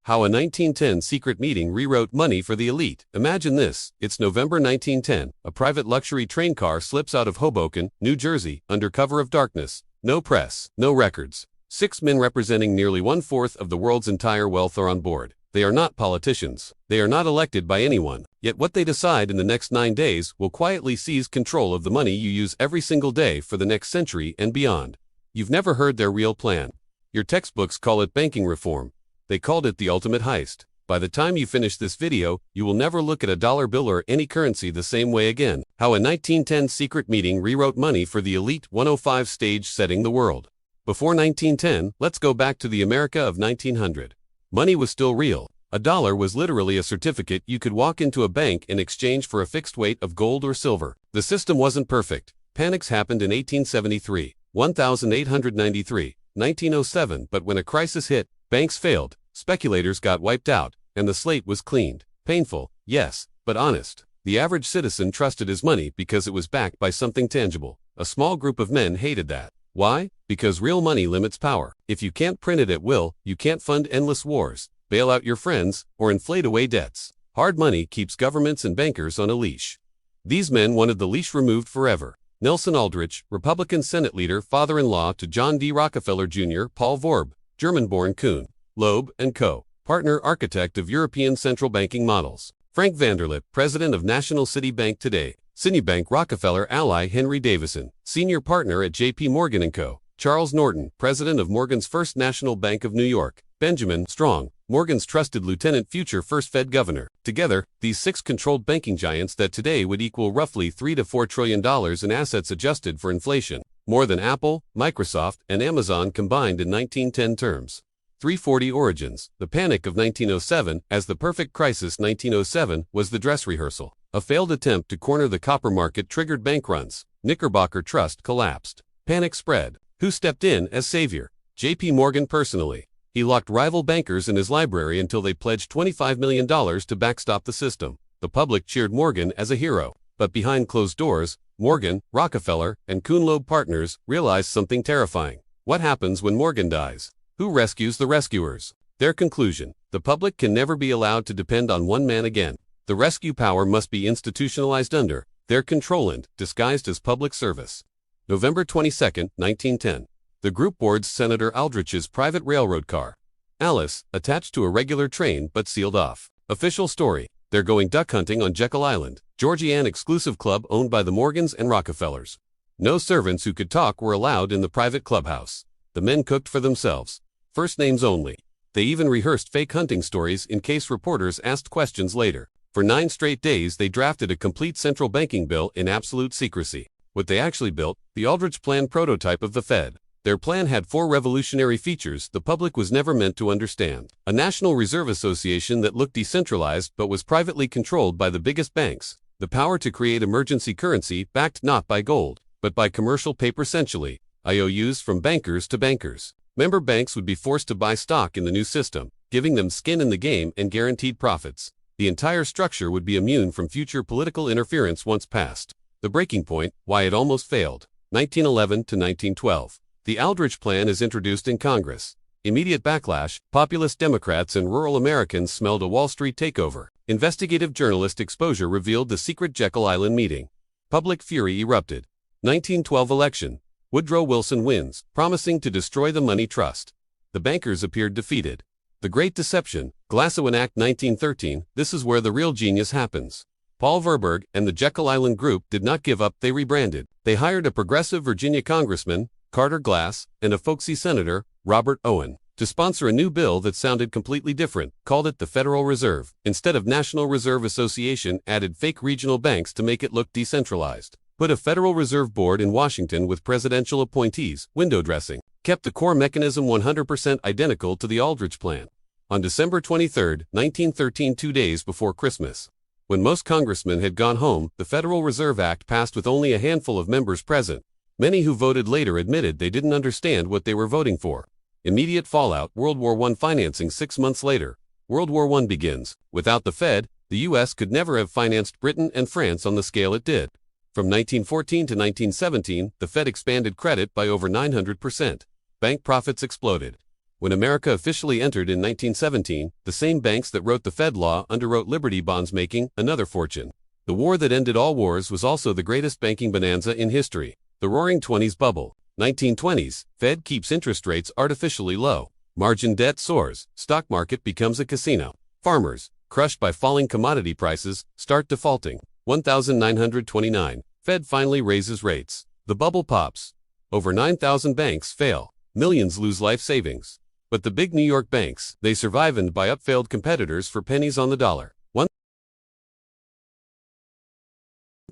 How a 1910 secret meeting rewrote money for the elite. Imagine this, it's November 1910, a private luxury train car slips out of Hoboken, New Jersey, under cover of darkness. No press, no records. 6 men representing nearly 1/4 of the world's entire wealth are on board. They are not politicians. They are not elected by anyone. Yet what they decide in the next 9 days will quietly seize control of the money you use every single day for the next century and beyond. You've never heard their real plan. Your textbooks call it banking reform. They called it the ultimate heist. By the time you finish this video, you will never look at a dollar bill or any currency the same way again. How a 1910 secret meeting rewrote money for the elite. 105 stage setting the world. Before 1910, let's go back to the America of 1900. Money was still real. A dollar was literally a certificate you could walk into a bank in exchange for a fixed weight of gold or silver. The system wasn't perfect. Panics happened in 1873, 1893, 1907, but when a crisis hit, banks failed, speculators got wiped out, and the slate was cleaned. Painful, yes, but honest. The average citizen trusted his money because it was backed by something tangible. A small group of men hated that. Why? Because real money limits power. If you can't print it at will, you can't fund endless wars, bail out your friends, or inflate away debts. Hard money keeps governments and bankers on a leash. These men wanted the leash removed forever. Nelson Aldrich, Republican Senate leader, father-in-law to John D. Rockefeller Jr., Paul Vorbe, German-born Kuhn, Loeb & Co., partner architect of European central banking models. Frank Vanderlip, president of National City Bank today. Citibank Rockefeller ally Henry Davison, senior partner at J.P. Morgan & Co. Charles Norton, president of Morgan's First National Bank of New York. Benjamin Strong, Morgan's trusted lieutenant, future first Fed governor. Together, these 6 controlled banking giants that today would equal roughly $3 to $4 trillion in assets adjusted for inflation. More than Apple, Microsoft, and Amazon combined in 1910 terms. 340 origins. The panic of 1907, as the perfect crisis 1907, was the dress rehearsal. A failed attempt to corner the copper market triggered bank runs. Knickerbocker Trust collapsed. Panic spread. Who stepped in as savior? J.P. Morgan personally. He locked rival bankers in his library until they pledged $25 million to backstop the system. The public cheered Morgan as a hero. But behind closed doors, Morgan, Rockefeller, and Kuhn Loeb partners realized something terrifying. What happens when Morgan dies? Who rescues the rescuers? Their conclusion: the public can never be allowed to depend on one man again. The rescue power must be institutionalized under their control and disguised as public service. November 22, 1910. The group boards Senator Aldrich's private railroad car, Alice, attached to a regular train but sealed off. Official story: they're going duck hunting on Jekyll Island, Georgian exclusive club owned by the Morgans and Rockefellers. No servants who could talk were allowed in the private clubhouse. The men cooked for themselves. First names only. They even rehearsed fake hunting stories in case reporters asked questions later. For 9 straight days they drafted a complete central banking bill in absolute secrecy. What they actually built, the Aldrich Plan prototype of the Fed. Their plan had 4 revolutionary features the public was never meant to understand. A National Reserve Association that looked decentralized but was privately controlled by the biggest banks. The power to create emergency currency backed not by gold, but by commercial paper, essentially IOUs from bankers to bankers. Member banks would be forced to buy stock in the new system, giving them skin in the game and guaranteed profits. The entire structure would be immune from future political interference once passed. The breaking point: why it almost failed. 1911 to 1912. The Aldrich Plan is introduced in Congress. Immediate backlash: populist Democrats and rural Americans smelled a Wall Street takeover. Investigative journalist exposure revealed the secret Jekyll Island meeting. Public fury erupted. 1912 election. Woodrow Wilson wins, promising to destroy the money trust. The bankers appeared defeated. The Great Deception, Glasowen Act 1913, this is where the real genius happens. Paul Verberg and the Jekyll Island Group did not give up, they rebranded. They hired a progressive Virginia congressman, Carter Glass, and a folksy senator, Robert Owen, to sponsor a new bill that sounded completely different, called it the Federal Reserve. Instead of National Reserve Association, added fake regional banks to make it look decentralized. Put a Federal Reserve Board in Washington with presidential appointees, window dressing. Kept the core mechanism 100% identical to the Aldrich Plan. On December 23, 1913, 2 days before Christmas, when most congressmen had gone home, the Federal Reserve Act passed with only a handful of members present. Many who voted later admitted they didn't understand what they were voting for. Immediate fallout: World War I financing. 6 months later, World War I begins. Without the Fed, the U.S. could never have financed Britain and France on the scale it did. From 1914 to 1917, the Fed expanded credit by over 900%. Bank profits exploded. When America officially entered in 1917, the same banks that wrote the Fed law underwrote Liberty bonds, making another fortune. The war that ended all wars was also the greatest banking bonanza in history. The Roaring '20s bubble. 1920s, Fed keeps interest rates artificially low. Margin debt soars, stock market becomes a casino. Farmers, crushed by falling commodity prices, start defaulting. 1929, Fed finally raises rates. The bubble pops. Over 9,000 banks fail. Millions lose life savings. But the big New York banks, they survive and buy up failed competitors for pennies on the dollar.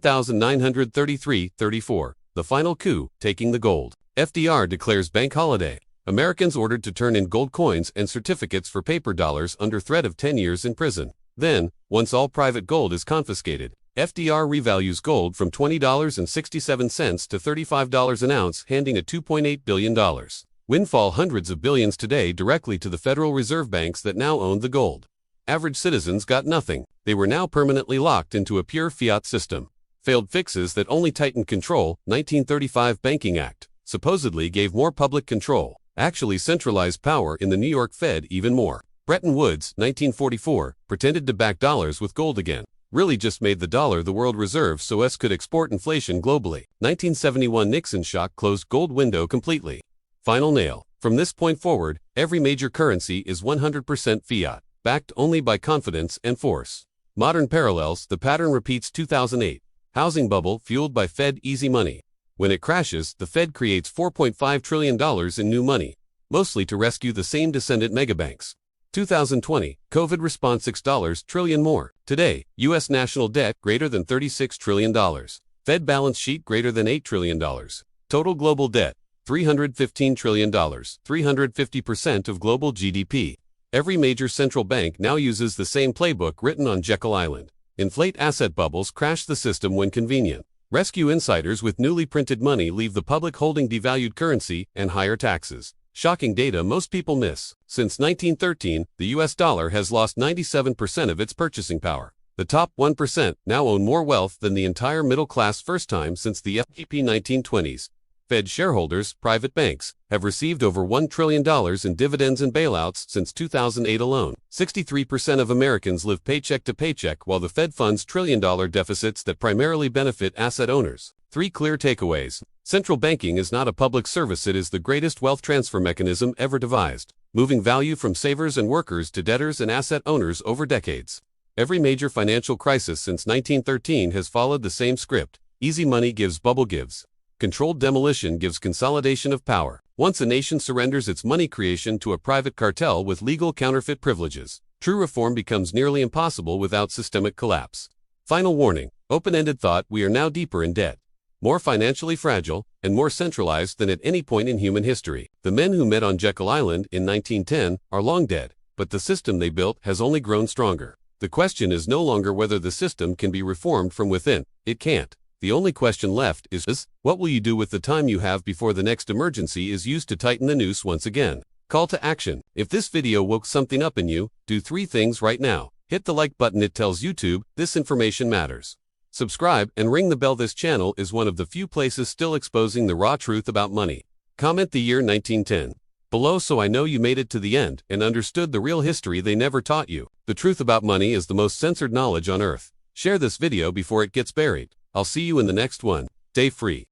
1933-34, the final coup, taking the gold. FDR declares bank holiday. Americans ordered to turn in gold coins and certificates for paper dollars under threat of 10 years in prison. Then, once all private gold is confiscated, FDR revalues gold from $20.67 to $35 an ounce, handing a $2.8 billion windfall, hundreds of billions today, directly to the Federal Reserve banks that now owned the gold. Average citizens got nothing. They were now permanently locked into a pure fiat system. Failed fixes that only tightened control. 1935 Banking Act supposedly gave more public control, actually centralized power in the New York Fed even more. Bretton Woods, 1944, pretended to back dollars with gold again. Really just made the dollar the world reserve so US could export inflation globally. 1971 Nixon shock closed gold window completely. Final nail. From this point forward, every major currency is 100% fiat, backed only by confidence and force. Modern parallels, the pattern repeats. 2008. Housing bubble fueled by Fed easy money. When it crashes, the Fed creates $4.5 trillion in new money, mostly to rescue the same descendant megabanks. 2020, COVID response $6 trillion more. Today, U.S. national debt greater than $36 trillion. Fed balance sheet greater than $8 trillion. Total global debt, $315 trillion, 350% of global GDP. Every major central bank now uses the same playbook written on Jekyll Island. Inflate asset bubbles, crash the system when convenient. Rescue insiders with newly printed money, leave the public holding devalued currency and higher taxes. Shocking data most people miss. Since 1913, the US dollar has lost 97% of its purchasing power. The top 1% now own more wealth than the entire middle class, first time since the FPP 1920s. Fed shareholders, private banks, have received over $1 trillion in dividends and bailouts since 2008 alone. 63% of Americans live paycheck to paycheck, while the Fed funds trillion-dollar deficits that primarily benefit asset owners. 3 clear takeaways. Central banking is not a public service, it is the greatest wealth transfer mechanism ever devised, moving value from savers and workers to debtors and asset owners over decades. Every major financial crisis since 1913 has followed the same script. Easy money gives bubble gives. Controlled demolition gives consolidation of power. Once a nation surrenders its money creation to a private cartel with legal counterfeit privileges, true reform becomes nearly impossible without systemic collapse. Final warning. Open-ended thought: we are now deeper in debt, more financially fragile, and more centralized than at any point in human history. The men who met on Jekyll Island in 1910 are long dead, but the system they built has only grown stronger. The question is no longer whether the system can be reformed from within. It can't. The only question left is, what will you do with the time you have before the next emergency is used to tighten the noose once again? Call to action. If this video woke something up in you, do 3 things right now. Hit the like button, it tells YouTube this information matters. Subscribe and ring the bell. This channel is one of the few places still exposing the raw truth about money. Comment the year 1910 below so I know you made it to the end and understood the real history they never taught you. The truth about money is the most censored knowledge on earth. Share this video before it gets buried. I'll see you in the next one. Stay free.